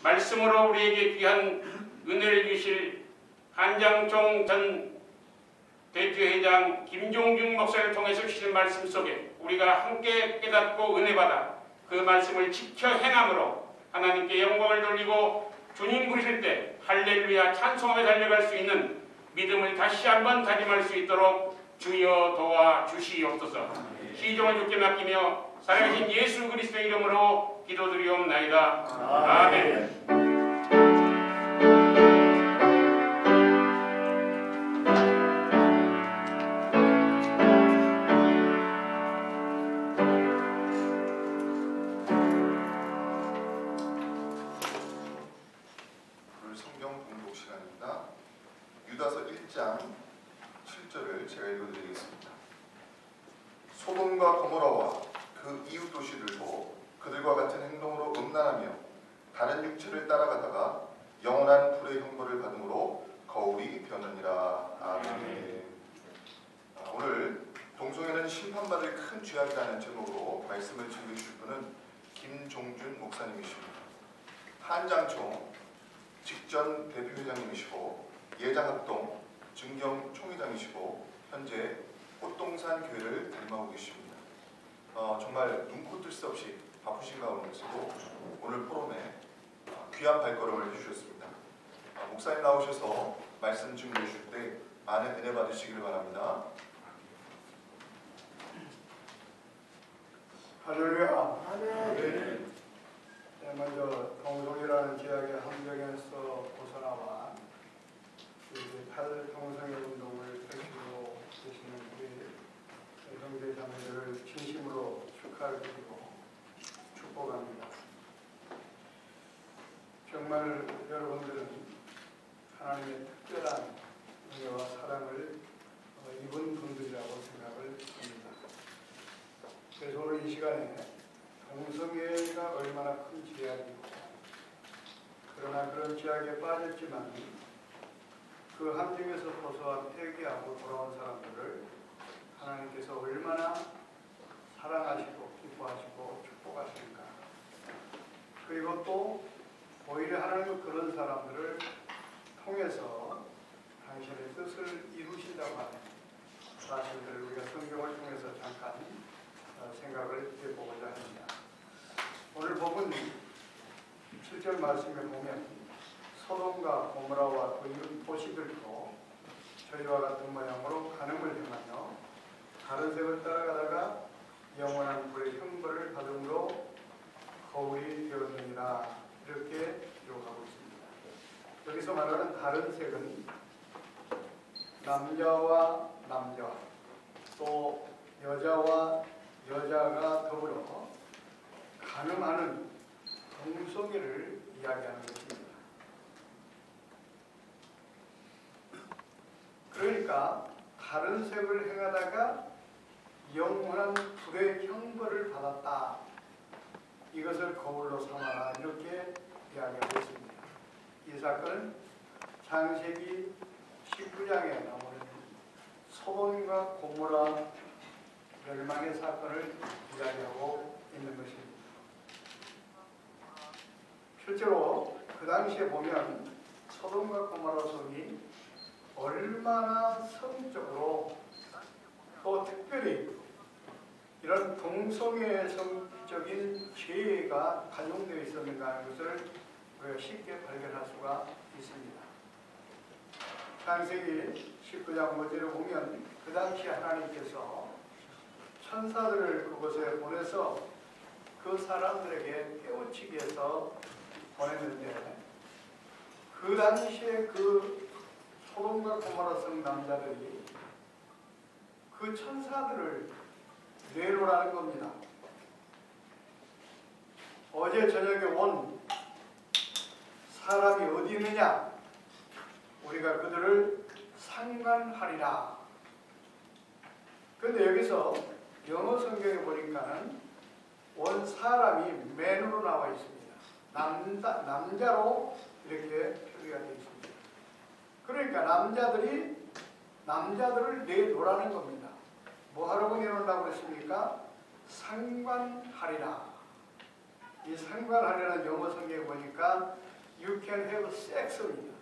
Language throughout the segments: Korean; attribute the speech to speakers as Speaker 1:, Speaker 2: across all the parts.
Speaker 1: 말씀으로 우리에게 귀한 은혜를 주실 한장총 전 대주회장 김종중 목사를 통해서 주시는 말씀 속에 우리가 함께 깨닫고 은혜받아 그 말씀을 지켜 행함으로 하나님께 영광을 돌리고 주님 부르실 때 할렐루야 찬송하며 달려갈 수 있는 믿음을 다시 한번 다짐할 수 있도록 주여 도와주시옵소서. 시종을 주께 맡기며 살아계신 예수 그리스도의 이름으로 기도드리옵나이다. 아멘.
Speaker 2: 성경 봉독 시간입니다. 유다서 1장 7절을 제가 읽어드리겠습니다. 소돔과 고모라와 그 이웃 도시들도 그들과 같은 행동으로 음란하며 다른 육체를 따라가다가 영원한 불의 형벌을 받음으로 거울이 변하니라. 아멘. 오늘 동성애는 심판받을 큰 죄악이라는 제목으로 말씀을 전해주실 분은 김종준 목사님이십니다. 한장총 직전 대표회장님이시고 예장합동 증경 총회장이시고 현재 꽃동산 교회를 담임하고 계십니다. 정말 눈코 뜰 새 없이 바쁘신 가운데서도 오늘 포럼에 귀한 발걸음을 해주셨습니다. 목사님 나오셔서 말씀 증거해 주실 때 많은 은혜 받으시길 바랍니다.
Speaker 3: 할렐루야. 아멘. 네, 먼저 동성애라는 제약의 함정에서 벗어나와 탈동성애 운동을 펼치고 계시는 우리 형제 자매들을 진심으로 축하드리고 축복합니다. 정말 여러분들은 하나님의 특별한 은혜와 사랑을 입은 분들이라고 생각을 합니다. 그래서 오늘 이 시간에 동성애가 얼마나 큰 죄악이고 그러나 그런 죄악에 빠졌지만 그 함정에서 벗어나 회개하고 돌아온 사람들을 하나님께서 얼마나 사랑하시고 기뻐하시고 축복하십니까? 그리고 또 오히려 하나님은 그런 사람들을 통해서 당신의 뜻을 이루신다고 하는 사실들을 우리가 성경을 통해서 잠깐 생각을 해보고자 합니다. 오늘 본문 7절 말씀에 보면 소돔과 고모라와 그 이웃 도시들도 저희와 같은 모양으로 간음을 행하며 다른 색을 따라가다가 영원한 불의 형벌을 받음으로 거울이 되었느니라 이렇게 기록하고 있습니다. 여기서 말하는 다른 색은 남자와 남자 또 여자와 여자가 더불어 간음하는 동성애를 이야기하는 것입니다. 그러니까 다른 색을 행하다가 영원한 불의 형벌을 받았다. 이것을 거울로 삼아라 이렇게 이야기하고 있습니다. 이 사건은 창세기 19장에 나오는 소돔과 고모라 멸망의 사건을 이야기하고 있는 것입니다. 실제로 그 당시에 보면 소돔과 고모라 성이 얼마나 성적으로 또 특별히 이런 동성애 성적인 죄가 간용되어 있었는가 하는 것을 우리가 쉽게 발견할 수가 있습니다. 창세기 19장 5절에 보면 그 당시 하나님께서 천사들을 그곳에 보내서 그 사람들에게 깨우치기 위해서 보냈는데 그 당시에 그 소돔과 고모라 성 남자들이 그 천사들을 내놓으라는 겁니다. 어제 저녁에 온 사람이 어디 있느냐? 우리가 그들을 상관하리라. 그런데 여기서 영어 성경에 보니까는 온 사람이 맨으로 나와 있습니다. 남자로 이렇게 표기가 되어 있습니다. 그러니까 남자들을 내놓으라는 겁니다. 뭐 하라고 내놓으라고 했습니까? 상관하리라. 이 상관하리라는 영어 성경에 보니까 You can have sex입니다.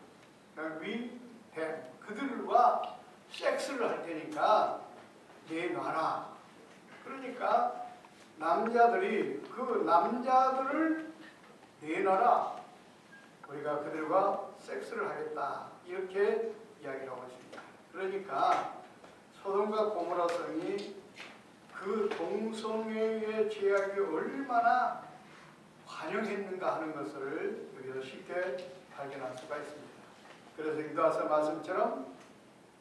Speaker 3: we have 그들과 섹스를 할 테니까 내놔라. 그러니까 남자들이 그 남자들을 내놔라. 우리가 그들과 섹스를 하겠다. 이렇게 이야기를 하고 있습니다. 그러니까 소돔과 고모라 성이 그 동성애의 죄악이 얼마나 환영했는가 하는 것을 여기서 쉽게 발견할 수가 있습니다. 그래서 유다서 말씀처럼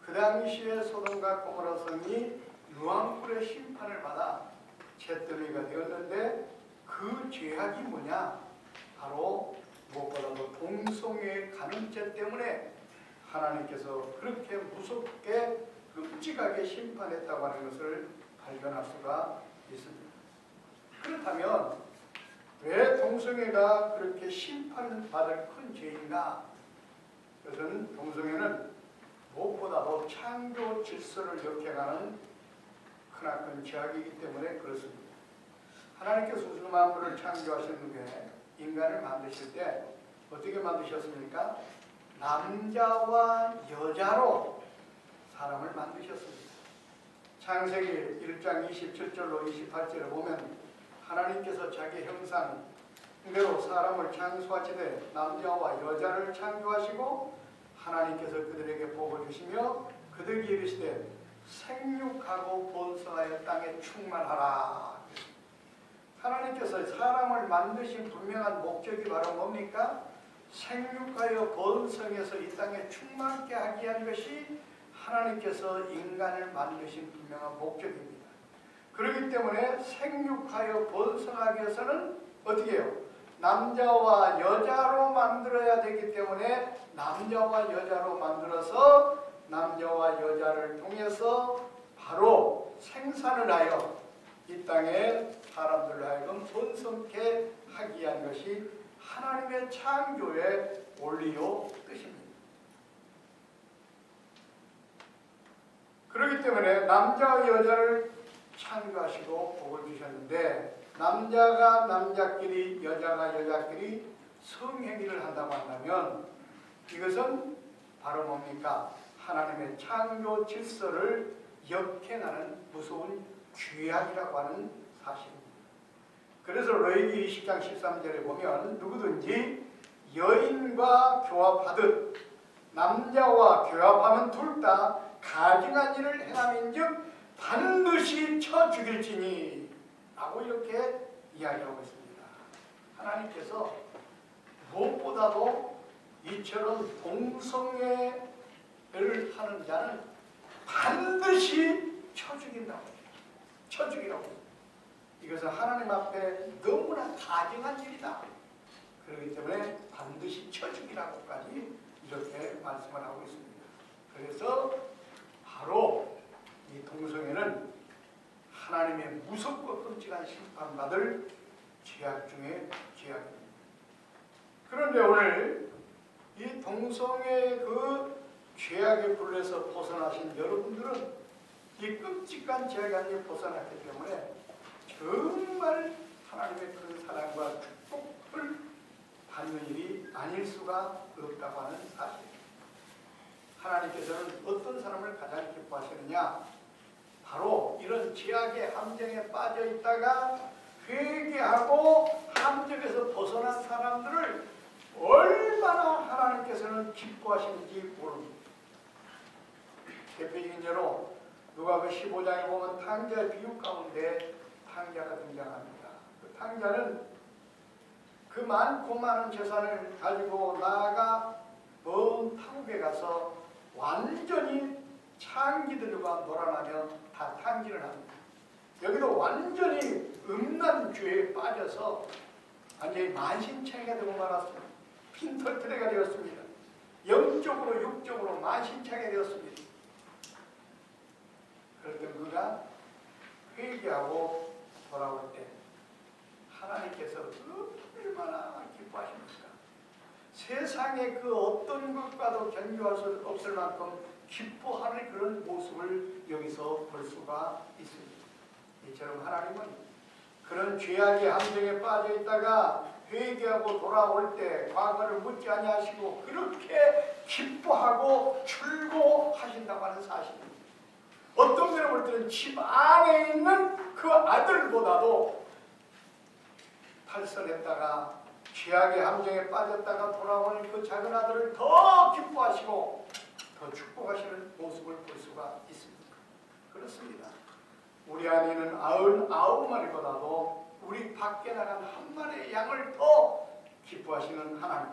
Speaker 3: 그 당시에 소돔과 고모라 성이 유황불의 심판을 받아 잿더미가 되었는데 그 죄악이 뭐냐? 바로 무엇보다도 동성애의 간음죄 때문에 하나님께서 그렇게 무섭게 끔찍하게 심판했다고 하는 것을 발견할 수가 있습니다. 그렇다면 왜 동성애가 그렇게 심판받을 큰 죄인가? 그것은 동성애는 무엇보다도 창조 질서를 역행하는 크나큰 죄악이기 때문에 그렇습니다. 하나님께서 우주 만물을 창조하신 후에 인간을 만드실 때 어떻게 만드셨습니까? 남자와 여자로 사람을 만드셨습니다. 창세기 1장 27절로 28절에 보면 하나님께서 자기 형상대로 사람을 창조하시되 남자와 여자를 창조하시고 하나님께서 그들에게 복을 주시며 그들이 이르시되 생육하고 번성하여 땅에 충만하라. 하나님께서 사람을 만드신 분명한 목적이 바로 뭡니까? 생육하여 번성해서 이 땅에 충만케 하기 위한 것이 하나님께서 인간을 만드신 분명한 목적입니다. 그렇기 때문에 생육하여 번성하기 위해서는 어떻게 해요? 남자와 여자로 만들어야 되기 때문에 남자와 여자로 만들어서 남자와 여자를 통해서 바로 생산을 하여 이 땅에 사람들을 하여금 번성케 하기 위한 것이 하나님의 창조의 원리요 뜻입니다. 그렇기 때문에 남자와 여자를 창조하시고 복을 주셨는데 남자가 남자끼리 여자가 여자끼리 성행위를 한다고 한다면 이것은 바로 뭡니까? 하나님의 창조 질서를 역행하는 무서운 죄악이라고 하는 사실입니다. 그래서 레위기 20장 13절에 보면 누구든지 여인과 교합하듯 남자와 교합하면 둘 다 가증한 일을 행함인즉 반드시 쳐 죽일지니 라고 이렇게 이야기하고 있습니다. 하나님께서 무엇보다도 이처럼 동성애를 하는 자는 반드시 쳐 죽인다고 해요. 쳐 죽이라고. 이것은 하나님 앞에 너무나 가증한 일이다. 그렇기 때문에 반드시 쳐 죽이라고까지 이렇게 말씀을 하고 있습니다. 그래서 바로 이 동성애는 하나님의 무섭고 끔찍한 심판받을 죄악 중에 죄악입니다. 그런데 오늘 이 동성애의 그 죄악의 굴레에서 벗어나신 여러분들은 이 끔찍한 죄악에 벗어났기 때문에 정말 하나님의 큰 사랑과 축복을 받는 일이 아닐 수가 없다고 하는 사실입니다. 하나님께서는 어떤 사람을 가장 기뻐하시느냐? 바로 이런 죄악의 함정에 빠져 있다가 회개하고 함정에서 벗어난 사람들을 얼마나 하나님께서는 기뻐하시는지 모릅니다. 대표적인 예로 누가복음 15장에 보면 탕자의 비유 가운데 탕자가 등장합니다. 그 탕자는 그 많고 많은 재산을 가지고 나아가 먼 타국에 가서 완전히 창기들과 놀아나며 다 탕진을 합니다. 여기도 완전히 음란 죄에 빠져서 완전히 만신창이가 되고 말았습니다. 핀털터레가 되었습니다. 영적으로 육적으로 만신창이 되었습니다. 그랬던 그가 회개하고 돌아올 때 하나님께서 얼마나 기뻐하십니까? 세상의 그 어떤 것과도 견주할 수 없을 만큼 기뻐하는 그런 모습을 여기서 볼 수가 있습니다. 이처럼 하나님은 그런 죄악의 함정에 빠져 있다가 회개하고 돌아올 때 과거를 묻지 아니하시고 그렇게 기뻐하고 출고하신다고 하는 사실입니다. 어떤 면을 볼 때는 집 안에 있는 그 아들보다도 탈선했다가 죄악의 함정에 빠졌다가 돌아오는 그 작은 아들을 더 기뻐하시고 더 축복하시는 모습을 볼 수가 있습니다. 그렇습니다. 우리 안에 있는 99마리보다도 우리 밖에 나간 한 마리의 양을 더 기뻐하시는 하나님.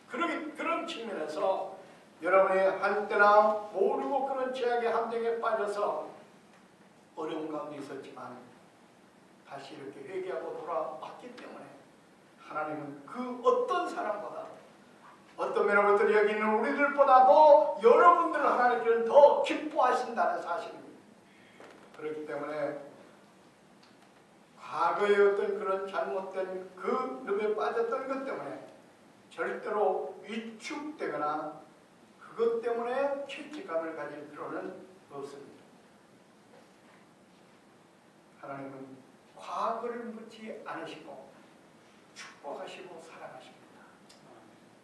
Speaker 3: 그런 측면에서 여러분이 한때나 모르고 그런 죄악의 함정에 빠져서 어려운 가운데 있었지만 다시 이렇게 회개하고 돌아왔기 때문에 하나님은 그 어떤 사람보다 어떤 면으로부터 여기 있는 우리들보다도 여러분들을 하나님께는 더 기뻐하신다는 사실입니다. 그렇기 때문에 과거의 어떤 그런 잘못된 그 늪에 빠졌던 것 때문에 절대로 위축되거나 그것 때문에 죄책감을 가질 필요는 없습니다. 하나님은 과거를 묻지 않으시고 축복하시고 사랑하십니다.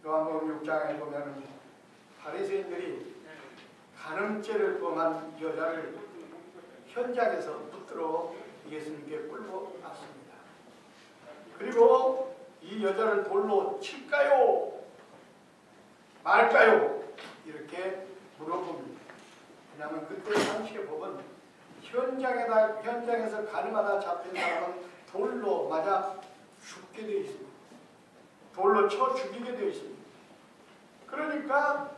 Speaker 3: 요한복음 6장에 보면 바리새인들이 간음죄를 범한 여자를 현장에서 붙들어 예수님께 끌고 왔습니다. 그리고 이 여자를 돌로 칠까요? 말까요? 이렇게 물어봅니다. 왜냐하면 그때 당시의 법은 현장에서 가늠하다 잡힌 사람은 돌로 맞아 죽게 되어 있습니다. 돌로 쳐 죽이게 되어 있습니다. 그러니까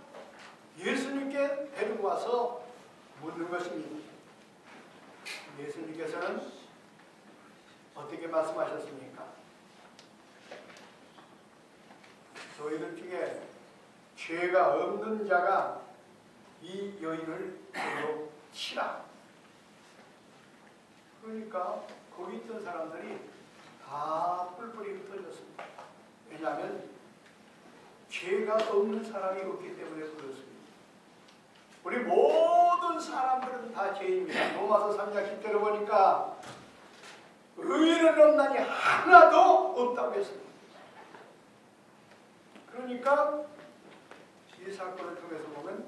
Speaker 3: 예수님께 데리고 와서 묻는 것입니다. 예수님께서는 어떻게 말씀하셨습니까? 저희들 중에 죄가 없는 자가 이 여인을 돌로 치라. 그러니까 거기 있던 사람들이 다 뿔뿔이 흩어졌습니다. 왜냐하면 죄가 없는 사람이 없기 때문에 그렇습니다. 우리 모든 사람들은 다 죄입니다. 로마서 3장 10절을 보니까 의인은 없나니 하나도 없다고 했습니다. 그러니까 이 사건을 통해서 보면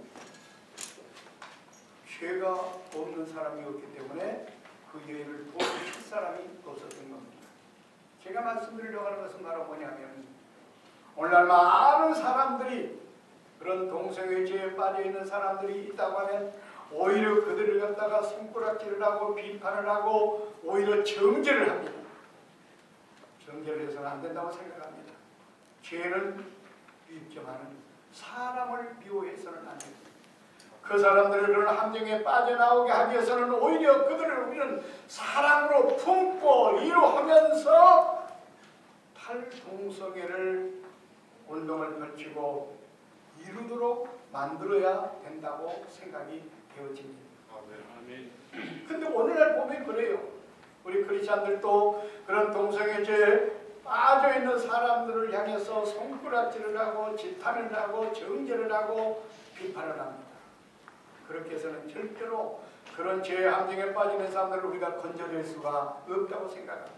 Speaker 3: 죄가 없는 사람이 없기 때문에 그 여인을 도와줄 사람이 없었던 겁니다. 제가 말씀드리려고 하는 것은 바로 뭐냐면 오늘날 많은 사람들이 그런 동성애 죄에 빠져있는 사람들이 있다고 하면 오히려 그들을 갖다가 손가락질을 하고 비판을 하고 오히려 정죄를 합니다. 정죄를 해서는 안 된다고 생각합니다. 죄는 있지만 사람을 미워해서는 안 됩니다. 그 사람들을 그런 함정에 빠져나오게 하기 위해서는 오히려 그들을 우리는 사랑으로 품고 이루하면서 탈동성애를 운동을 펼치고 이루도록 만들어야 된다고 생각이 되어집니다. 근데 오늘날 보면 그래요. 우리 크리스찬들도 그런 동성애죄에 빠져있는 사람들을 향해서 손가락질을 하고 질타를 하고 정죄를 하고 비판을 합니다. 그렇게 해서는 절대로 그런 죄의 함정에 빠지는 사람들을 우리가 건져낼 수가 없다고 생각합니다.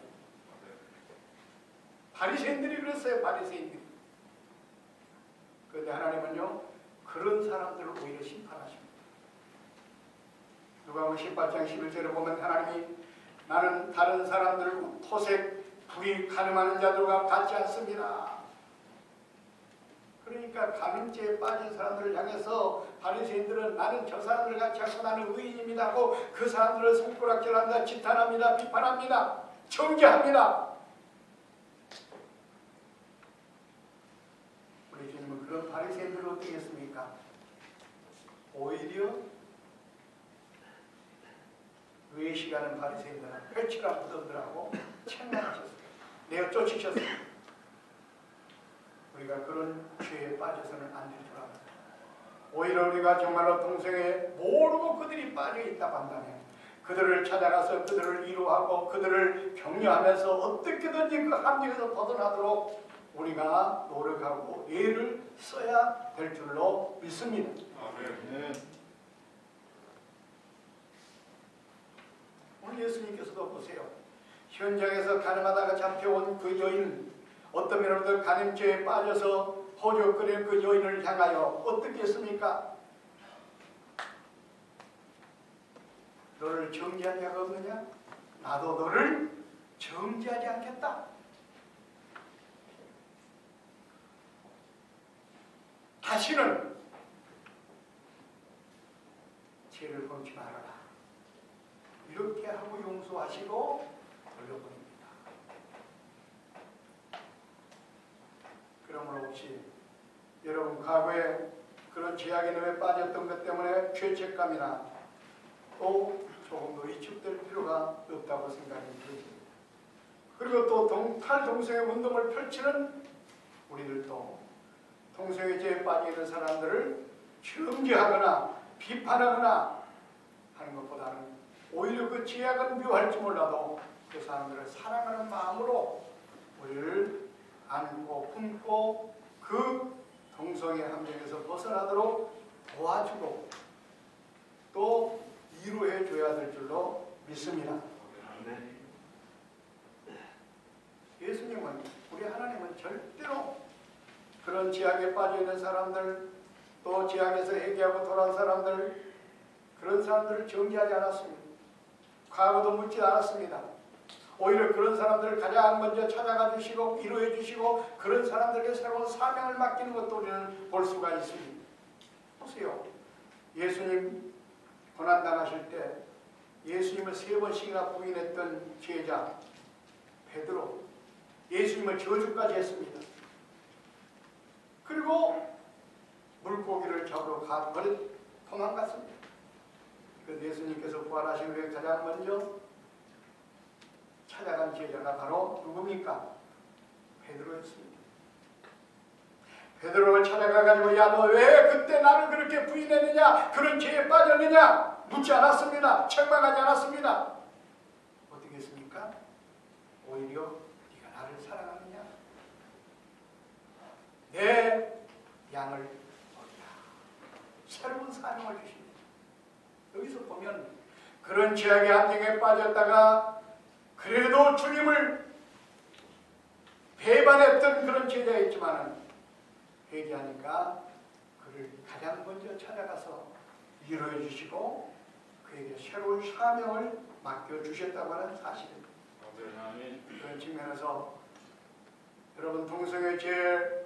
Speaker 3: 바리새인들이 그랬어요. 바리새인들이. 그런데 하나님은요 그런 사람들을 오히려 심판하십니다. 누가복음 18장 11절을 보면 하나님이 나는 다른 사람들 토색 불이 가늠하는 자들과 같지 않습니다. 그러니까 간음죄에 빠진 사람들을 향해서 바리새인들은 나는 저 사람들 같지 않고 나는 의인입니다 하고 그 사람들을 손가락질한다, 지탄합니다, 비판합니다, 정죄합니다. 우리 주님은 그런 바리새인들을 어떻게 했습니까? 오히려 외식하는 바리새인들은 회칠한 무덤들하고 책망하셨습니다. 내어 쫓으셨습니다. 우리가 그런 죄에 빠져서는 안 될 줄 압니다. 오히려 우리가 정말로 동성애에 모르고 그들이 빠져있다고 한다면 그들을 찾아가서 그들을 위로하고 그들을 격려하면서 어떻게든지 그 함정에서 벗어나도록 우리가 노력하고 애를 써야 될 줄로 믿습니다. 아멘. 오늘 예수님께서도 보세요. 현장에서 가늠하다가 잡혀온 그 여인 어떤 여러분들 간음죄에 빠져서 호적거리는 그 여인을 향하여 어떻게 했습니까? 너를 정죄한 자가 없느냐? 나도 너를 정죄하지 않겠다. 다시는 죄를 범치 말아라. 이렇게 하고 용서하시고 돌려보냅니다. 그러므로 혹시 여러분 과거에 그런 죄악의 늪에 빠졌던 것 때문에 죄책감이나 또 조금 더 위축될 필요가 없다고 생각이 듭니다. 그리고 또 탈동성애 운동을 펼치는 우리들도 동성애 죄에 빠져 있는 사람들을 정죄하거나 비판하거나 하는 것보다는 오히려 그 죄악은 묘할지 몰라도 그 사람들을 사랑하는 마음으로 우리를 안고 품고 그 동성애 함정에서 벗어나도록 도와주고 또 위로해 줘야 될 줄로 믿습니다. 예수님은, 우리 하나님은 절대로 그런 죄악에 빠져 있는 사람들, 또 죄악에서 회개하고 돌아온 사람들, 그런 사람들을 정죄하지 않았습니다. 과거도 묻지 않았습니다. 오히려 그런 사람들을 가장 먼저 찾아가 주시고 위로해 주시고 그런 사람들에게 새로운 사명을 맡기는 것도 우리는 볼 수가 있습니다. 보세요. 예수님 고난당하실 때 예수님을 3번씩이나 부인했던 제자 베드로, 예수님을 저주까지 했습니다. 그리고 물고기를 잡으러 도망갔습니다. 그 예수님께서 부활하신 후에 가장 먼저 찾아간 제자가 바로 누굽니까? 베드로였습니다. 베드로를 찾아가가지고 야, 너 왜 그때 나를 그렇게 부인했느냐, 그런 죄에 빠졌느냐 묻지 않았습니다. 책망하지 않았습니다. 어떻게 했습니까? 오히려 네가 나를 사랑하느냐, 내 양을 먹이라. 새로운 사명을 주십니다. 여기서 보면 그런 죄악의 함정에 빠졌다가 그래도 주님을 배반했던 그런 제자였지만 회개하니까 그를 가장 먼저 찾아가서 위로해 주시고 그에게 새로운 사명을 맡겨주셨다고 하는 사실입니다. 그런 측면에서 여러분 동성애 죄에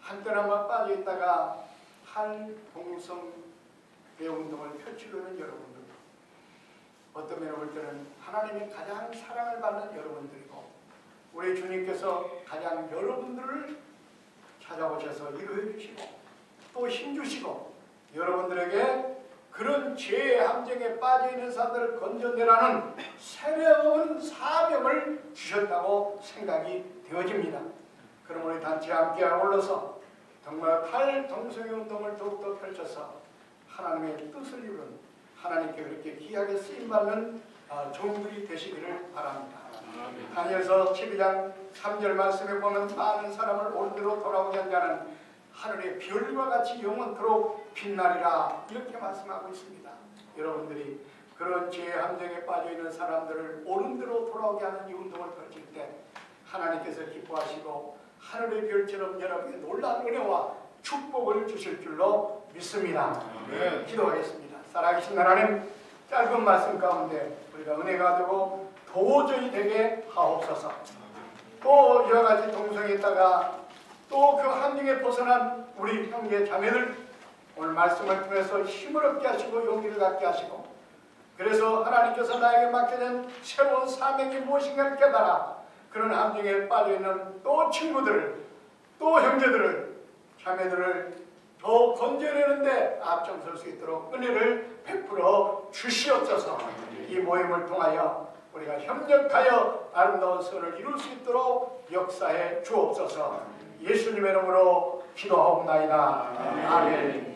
Speaker 3: 한때나마 빠져있다가 탈동성애 운동을 펼치고 있는 여러분들, 어떤 면을 볼 때는 하나님이 가장 사랑을 받는 여러분들이고 우리 주님께서 가장 여러분들을 찾아오셔서 위로해 주시고 또 힘주시고 여러분들에게 그런 죄의 함정에 빠져있는 사람들을 건져내라는 새로운 사명을 주셨다고 생각이 되어집니다. 그럼 우리 단체 함께 아울러서 정말 탈동성애 운동을 더욱더 펼쳐서 하나님의 뜻을 이루는, 하나님께 그렇게 귀하게 쓰임받는 종들이 되시기를 바랍니다. 다니엘서 12장 3절 말씀에 보면 많은 사람을 옳대로 돌아오게 한 자는 하늘의 별과 같이 영원토록 빛나리라 이렇게 말씀하고 있습니다. 여러분들이 그런 죄의 함정에 빠져있는 사람들을 옳은 대로 돌아오게 하는 이 운동을 펼칠 때 하나님께서 기뻐하시고 하늘의 별처럼 여러분에게 놀라운 은혜와 축복을 주실 줄로 믿습니다. 기도하겠습니다. 살아계신 하나님, 짧은 말씀 가운데 우리가 은혜가 되고 도저히 되게 하옵소서. 또 여러 가지 동성애했다가 또 그 함정에 벗어난 우리 형제 자매들 오늘 말씀을 통해서 힘을 얻게 하시고 용기를 갖게 하시고, 그래서 하나님께서 나에게 맡겨진 새로운 사명이 무엇인가를 깨달아 그런 함정에 빠져있는 또 친구들을, 또 형제들을, 자매들을 더 건져내는데 앞장설 수 있도록 은혜를 베풀어 주시옵소서. 이 모임을 통하여 우리가 협력하여 아름다운 선을 이룰 수 있도록 역사해 주옵소서. 예수님의 이름으로 기도하옵나이다. 아멘.